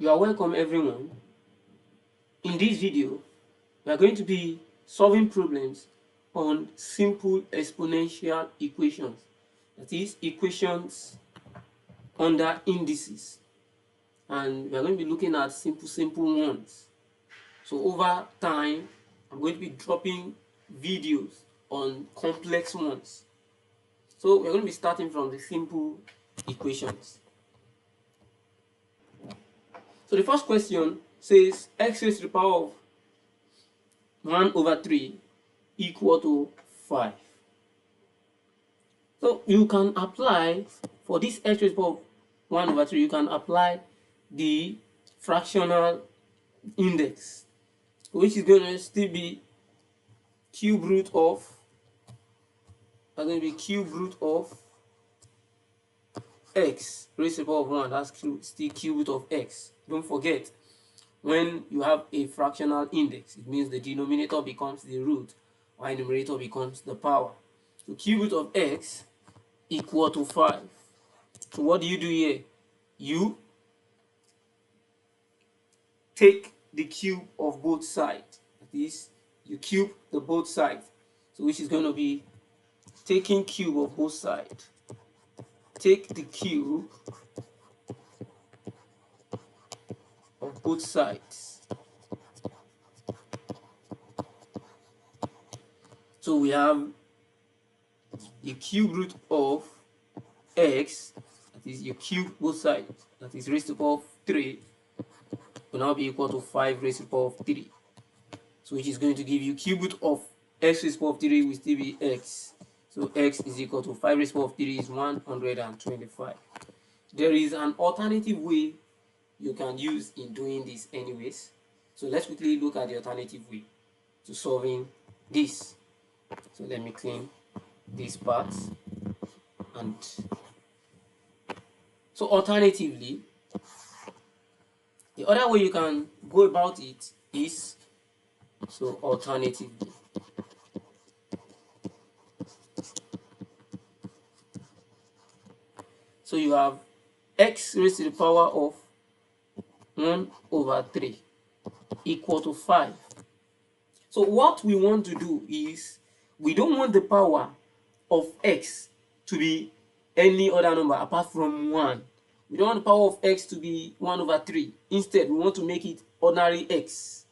You are welcome, everyone. In this video, we are going to be solving problems on simple exponential equations, that is, equations under indices, and we are going to be looking at simple ones. So over time, I'm going to be dropping videos on complex ones. So we're going to be starting from the simple equations. So the first question says x raised to the power of 1 over 3 equal to 5. So you can apply, for this x raised to the power of 1 over 3, you can apply the fractional index, which is going to still be cube root of, x raised to the power of 1. That's still cube root of x. Don't forget, when you have a fractional index, it means the denominator becomes the root, while numerator becomes the power. So cube root of x equal to 5. So what do you do here? You take the cube of both sides. That is, you cube the both sides. So which is going to be taking cube of both sides. Take the cube of both sides. So we have the cube root of x, that is, you cube both sides, that is raised to the power of 3, will now be equal to 5 raised to the power of 3. So which is going to give you cube root of x raised to the power of 3 will still be x. So x is equal to 5 raised to the power of 3 is 125. There is an alternative way you can use in doing this anyways. So let's quickly look at the alternative way to solving this. So let me clean these parts. And so alternatively, the other way you can go about it is, so alternatively, so you have x raised to the power of 1 over 3 equal to 5. So what we want to do is, we don't want the power of x to be any other number apart from 1. We don't want the power of x to be 1 over 3. Instead, we want to make it ordinary x.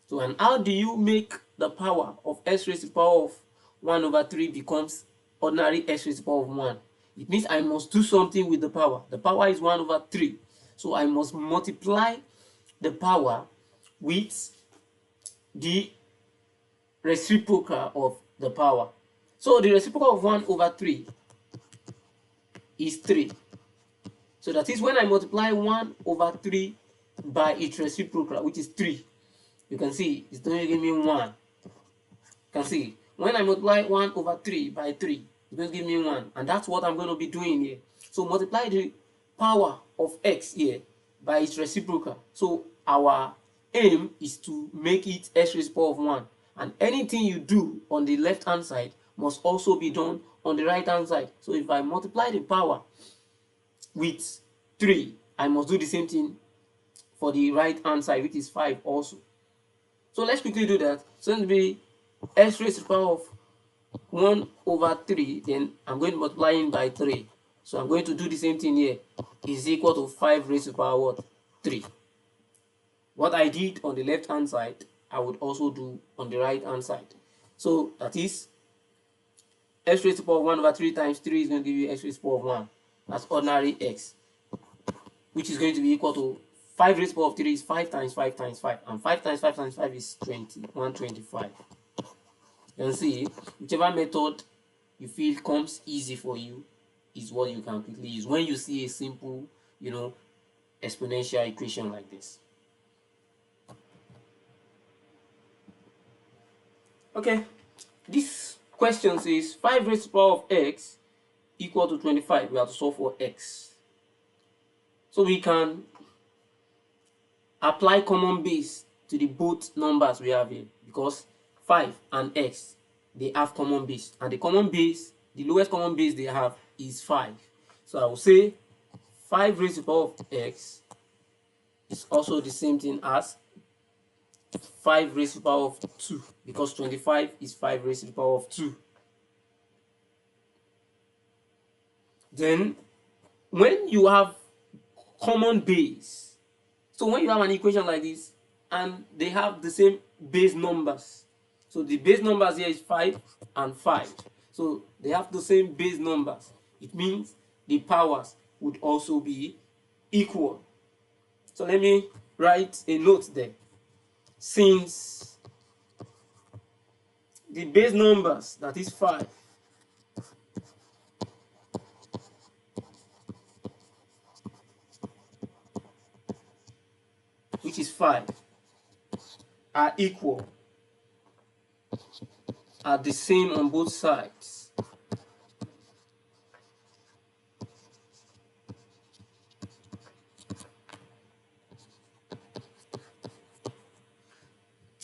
So, and how do you make the power of x raised to the power of 1 over 3 becomes ordinary x raised to the power of 1? It means I must do something with the power. The power is 1 over 3. So I must multiply the power with the reciprocal of the power. So the reciprocal of 1 over 3 is 3. So that is, when I multiply 1 over 3 by its reciprocal, which is 3, you can see it's going to give me 1. You can see, when I multiply 1 over 3 by 3, it's going to give me 1. And that's what I'm going to be doing here. So multiply the power of x here by its reciprocal. So our aim is to make it x raised to the power of 1. And anything you do on the left hand side must also be done on the right hand side. So if I multiply the power with 3, I must do the same thing for the right hand side, which is 5 also. So let's quickly do that. So it will be x raised to the power of 1 over 3, then I'm going to multiply it by 3. So I'm going to do the same thing here, is equal to 5 raised to the power what? 3. What I did on the left hand side, I would also do on the right hand side. So that is, x raised to the power of 1 over 3 times 3 is going to give you x raised to the power of 1. That's ordinary x, which is going to be equal to 5 raised to the power of 3 is 5 times 5 times 5. And 5 times 5 times 5 is 125. You can see, whichever method you feel comes easy for you is what you can quickly use when you see a simple, exponential equation like this. Okay, this question says 5 raised to the power of x equal to 25. We have to solve for x. So we can apply common base to the both numbers we have here, because 5 and x, they have common base, and the common base, the lowest common base they have is 5. So I will say 5 raised to the power of x is also the same thing as 5 raised to the power of 2, because 25 is 5 raised to the power of 2. Then when you have common base, so when you have an equation like this and they have the same base numbers, so the base numbers here is 5 and 5, so they have the same base numbers, it means the powers would also be equal. So let me write a note there. Since the base numbers, that is 5, which is 5, are equal, are the same on both sides,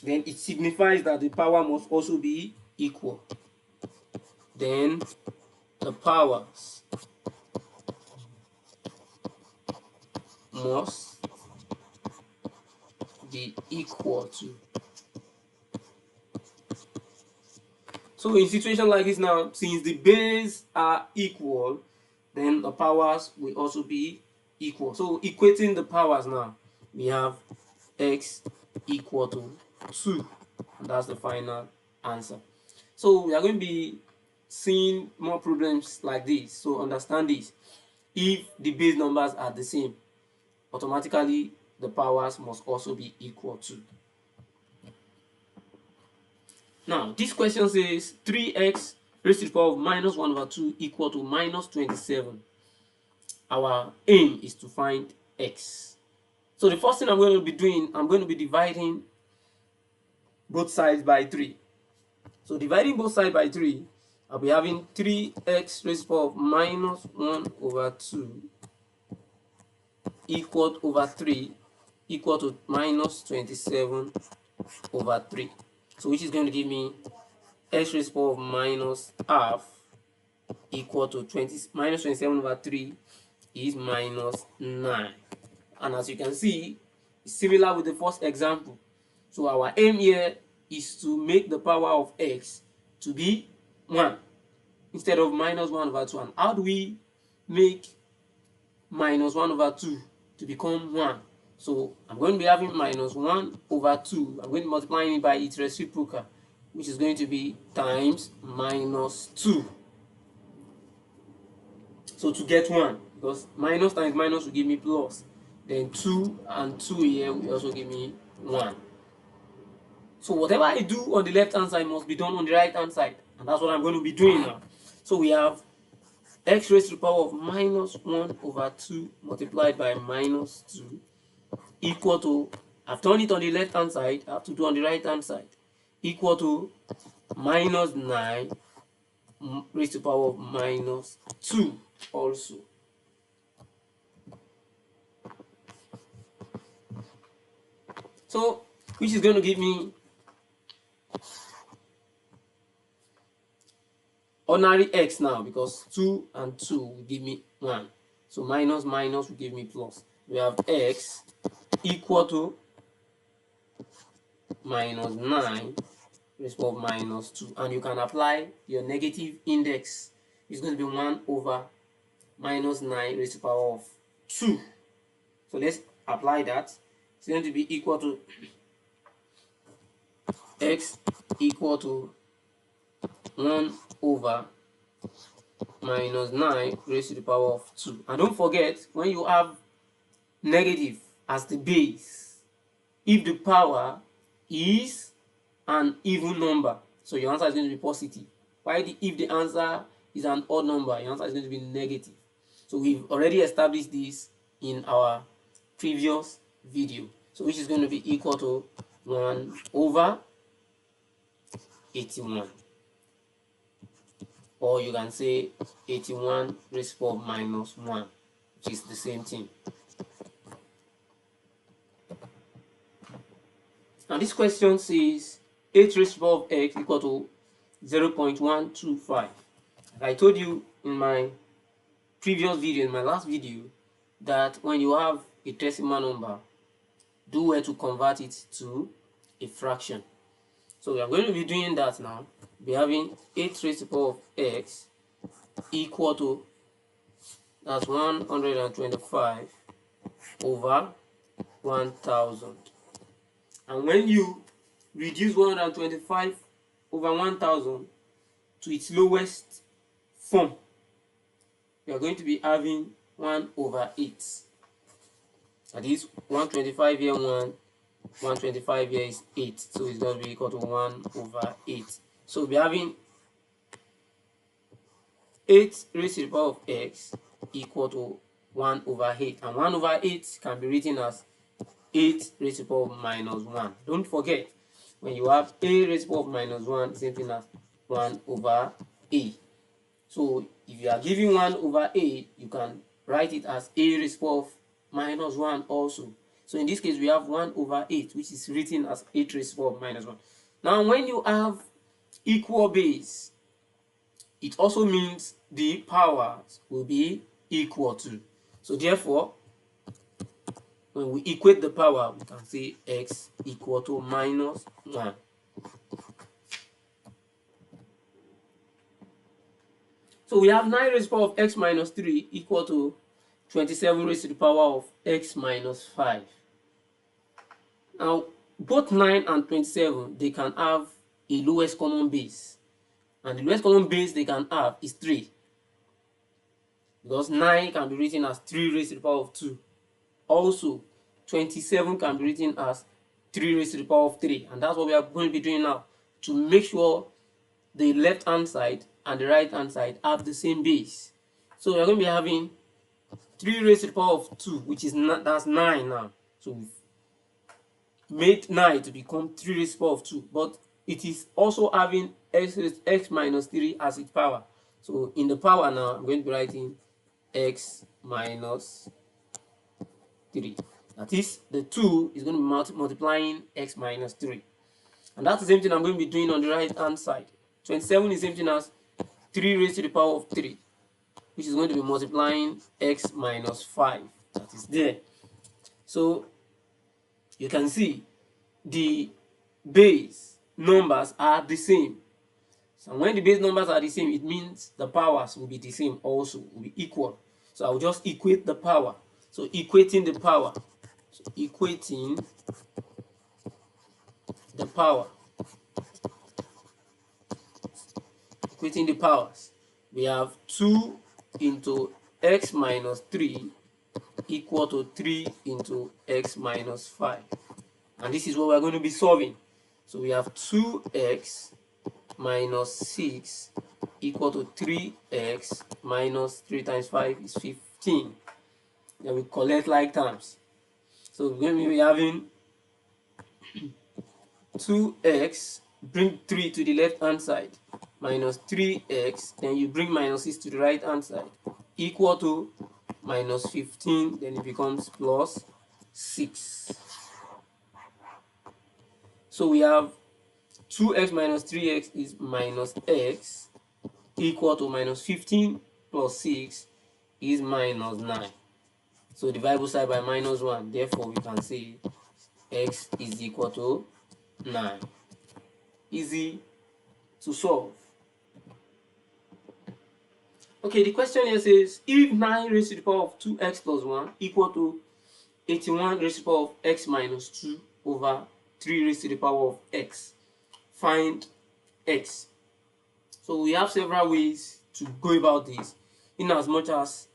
then it signifies that the power must also be equal. Then the powers must be equal to. So in situation like this now, since the base are equal, then the powers will also be equal. So equating the powers now, we have x equal to 2. And that's the final answer. So we are going to be seeing more problems like this. So understand this. If the base numbers are the same, automatically the powers must also be equal to. Now, this question says 3x raised to the power of minus 1 over 2 equal to minus 27. Our aim is to find x. So the first thing I'm going to be doing, I'm going to be dividing both sides by 3. So dividing both sides by 3, I'll be having 3x raised to the power of minus 1 over 2 equal over 3 equal to minus 27 over 3. So which is going to give me x raised to the power of minus half equal to minus 27 over 3 is minus 9. And as you can see, it's similar with the first example. So our aim here is to make the power of x to be 1 instead of minus 1 over 2. And how do we make minus 1 over 2 to become 1? So I'm going to be having minus 1 over 2. I'm going to multiply it by its reciprocal, which is going to be times minus 2. So to get 1, because minus times minus will give me plus, then 2 and 2 here will also give me 1. So whatever I do on the left hand side must be done on the right hand side, and that's what I'm going to be doing now. So we have x raised to the power of minus 1 over 2 multiplied by minus 2 equal to, I've done it on the left hand side, I have to do on the right hand side, equal to minus 9 raised to the power of minus 2 also. So which is going to give me ordinary x now, because 2 and 2 will give me 1. So minus minus will give me plus. We have x equal to minus 9 raised to the power of minus 2. And you can apply your negative index. It's going to be 1 over minus 9 raised to the power of 2. So let's apply that. It's going to be equal to x equal to 1 over minus 9 raised to the power of 2. And don't forget, when you have negative as the base, if the power is an even number, so your answer is going to be positive. If the answer is an odd number, your answer is going to be negative. So we've already established this in our previous video. So which is going to be equal to 1 over 81. Or you can say 81 raised to the power of minus 1, which is the same thing. Now this question says 8 raised to the power of x equal to 0.125. I told you in my previous video, in my last video, that when you have a decimal number, do well to convert it to a fraction. So we are going to be doing that now. Be having 8 raised to the power of x equal to, that's 125 over 1000. And when you reduce 125 over 1000 to its lowest form, we are going to be having 1 over 8. That is 125 here 125 here is 8. So it's going to be equal to 1 over 8. So we'll be having 8 raised to the power of x equal to 1 over 8. And 1 over 8 can be written as 8 raised to the power of minus 1. Don't forget, when you have a raised to the power of minus 1, same thing as 1 over a. So if you are giving 1 over a, you can write it as a raised to the power of minus 1 also. So in this case, we have 1 over 8, which is written as 8 raised to the power of minus 1. Now, when you have equal base, it also means the powers will be equal to. So therefore, when we equate the power, we can say x equal to minus 1. So we have 9 raised to the power of x minus 3 equal to 27 raised to the power of x minus 5. Now, both 9 and 27, they can have a lowest common base. And the lowest common base they can have is 3. Because 9 can be written as 3 raised to the power of 2. Also, 27 can be written as 3 raised to the power of 3. And that's what we are going to be doing now, to make sure the left hand side and the right hand side have the same base. So we are going to be having 3 raised to the power of 2, which is that's 9 now. So we've made 9 to become 3 raised to the power of 2. But it is also having x minus 3 as its power. So in the power now, I'm going to be writing x minus 3. That is, the 2 is going to be multiplying x minus 3. And that's the same thing I'm going to be doing on the right hand side. 27 is the same thing as 3 raised to the power of 3, which is going to be multiplying x minus 5. That is there. So you can see the base numbers are the same. So when the base numbers are the same, it means the powers will be the same also, will be equal. So I will just equate the power. So equating the power. So equating the power. Equating the powers. We have 2 into x minus 3 equal to 3 into x minus 5. And this is what we're going to be solving. So we have 2x minus 6 equal to 3x minus 3 times 5 is 15. Then we collect like terms. So we're going to be having 2x, bring 3 to the left hand side, minus 3x, then you bring minus 6 to the right hand side, equal to minus 15, then it becomes plus 6. So we have 2x minus 3x is minus x, equal to minus 15 plus 6 is minus 9. So divide both sides by minus 1. Therefore, we can say x is equal to 9. Easy to solve. Okay, the question here says, if 9 raised to the power of 2x plus 1 equal to 81 raised to the power of x minus 2 over 3 raised to the power of x, find x. So we have several ways to go about this, in as much as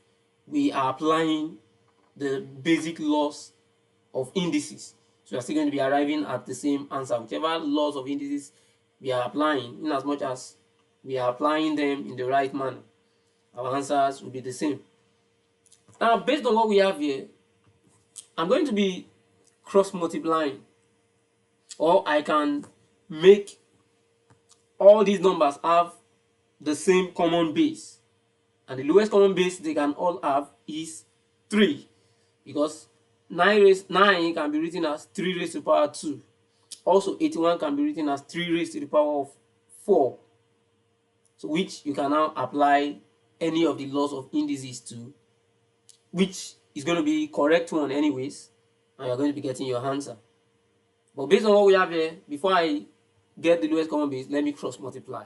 we are applying the basic laws of indices. So we are still going to be arriving at the same answer. Whichever laws of indices we are applying, in as much as we are applying them in the right manner, our answers will be the same. Now, based on what we have here, I'm going to be cross multiplying, or I can make all these numbers have the same common base, and the lowest common base they can all have is 3, because 9 can be written as 3 raised to the power 2. Also, 81 can be written as 3 raised to the power of 4. So which you can now apply any of the laws of indices to, which is going to be correct one anyways. and you're going to be getting your answer. But based on what we have here, before I get the lowest common base, let me cross multiply.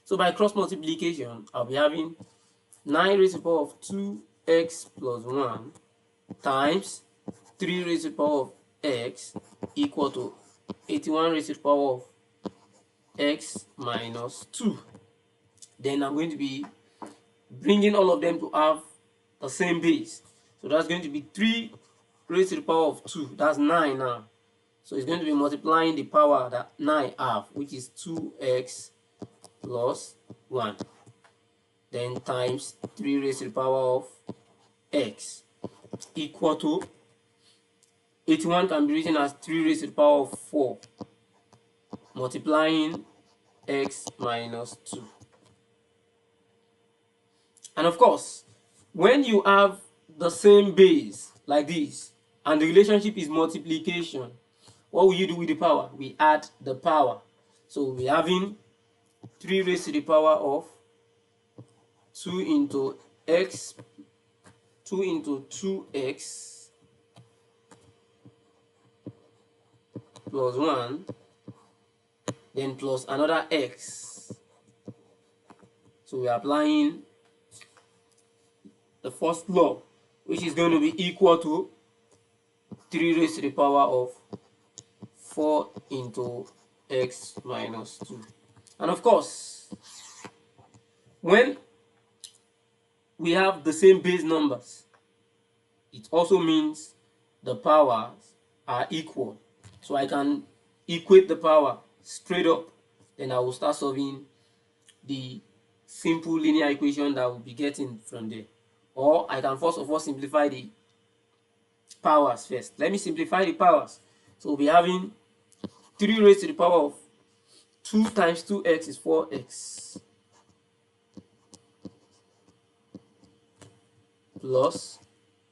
So by cross multiplication, I'll be having 9 raised to the power of 2x plus 1 times 3 raised to the power of x equal to 81 raised to the power of x minus 2. Then I'm going to be bringing all of them to have the same base. So that's going to be 3 raised to the power of 2. That's 9 now. So it's going to be multiplying the power that 9 have, which is 2x plus 1. Then times 3 raised to the power of x equal to 81 can be written as 3 raised to the power of 4 multiplying x minus 2. And of course, when you have the same base like this and the relationship is multiplication, what will you do with the power? We add the power. So we're having 3 raised to the power of 2 into x, 2 into 2x plus 1, then plus another x. So we're applying the first law, which is going to be equal to 3 raised to the power of 4 into x minus 2. And of course, when we have the same base numbers, it also means the powers are equal. So I can equate the power straight up, then I will start solving the simple linear equation that we'll be getting from there. Or I can first of all simplify the powers first. Let me simplify the powers. So we'll be having 3 raised to the power of 2 times 2x is 4x plus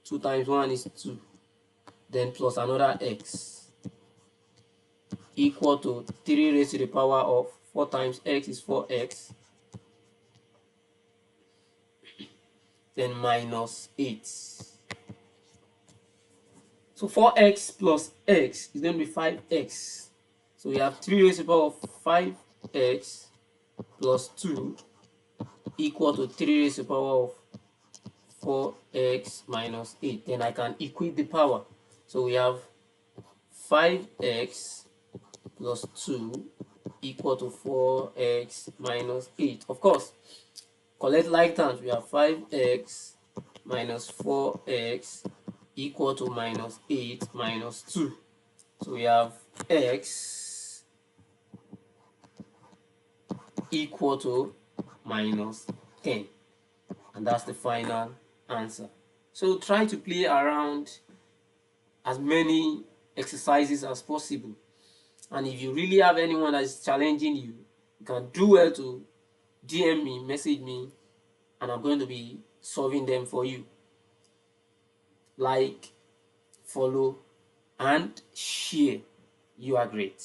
2 times 1 is 2, then plus another x equal to 3 raised to the power of 4 times x is 4x, then minus 8. So 4x plus x is going to be 5x. So we have 3 raised to the power of 5x plus 2 equal to 3 raised to the power of 4x minus 8. Then I can equate the power. So we have 5x plus 2 equal to 4x minus 8. Of course, collect like terms. We have 5x minus 4x equal to minus 8 minus 2. So we have x equal to minus 10. And that's the final answer. So try to play around as many exercises as possible. And if you really have anyone that is challenging you, you can do well to DM me, message me, and I'm going to be solving them for you. Like, follow, and share. You are great.